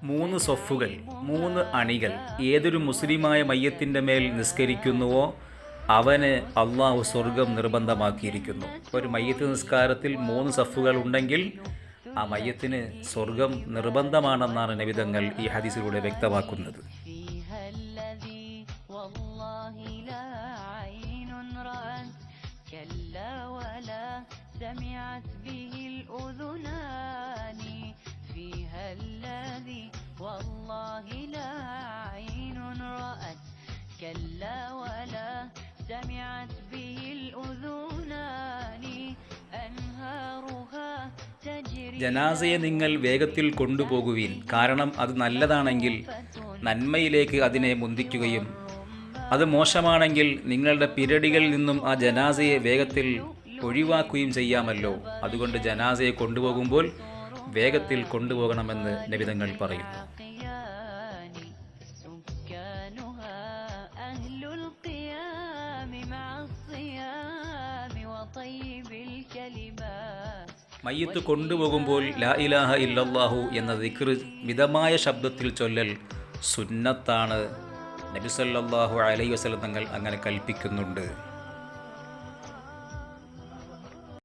മൂന്ന് സൊഫുകൾ, മൂന്ന് അണികൾ ഏതൊരു മുസ്ലിമായ മയ്യത്തിൻ്റെ മേൽ നിസ്കരിക്കുന്നുവോ അവന് അള്ളാഹു സ്വർഗം നിർബന്ധമാക്കിയിരിക്കുന്നു. ഒരു മയ്യത്ത് നിസ്കാരത്തിൽ 3 സഫുകൾ ഉണ്ടെങ്കിൽ ആ മയ്യത്തിന് സ്വർഗം നിർബന്ധമാണെന്നാണ് നബിതങ്ങൾ ഈ ഹദീസിലൂടെ വ്യക്തമാക്കുന്നത്. سمعت به الأذنان فيها الذي والله لا عين رأت كلا ولا سمعت به الأذنان أنهارها تجري. ജനാസയെ നിങ്ങൾ വേഗത്തിൽ കൊണ്ടുപോകുവിൻ, കാരണം അത് നല്ലതാണെങ്കിൽ നന്മയിലേക്ക് അതിനെ മുന്തിക്കുകയും അത് മോശമാണെങ്കിൽ നിങ്ങളുടെ പിരടികളിൽ നിന്നും ആ ജനാസയെ വേഗത്തിൽ ഒഴിവാക്കുകയും ചെയ്യാമല്ലോ. അതുകൊണ്ട് ജനാസയെ കൊണ്ടുപോകുമ്പോൾ വേഗത്തിൽ കൊണ്ടുപോകണമെന്ന് നബിതങ്ങൾ പറയുന്നു. മയ്യത്ത് കൊണ്ടുപോകുമ്പോൾ ലാ ഇലാഹ ഇല്ലല്ലാഹു എന്ന ദിക്ർ മിതമായ ശബ്ദത്തിൽ ചൊല്ലൽ സുന്നത്താണ്. നബി സല്ലല്ലാഹു അലൈഹി വസല്ലം തങ്ങൾ അങ്ങനെ കൽപ്പിക്കുന്നുണ്ട്.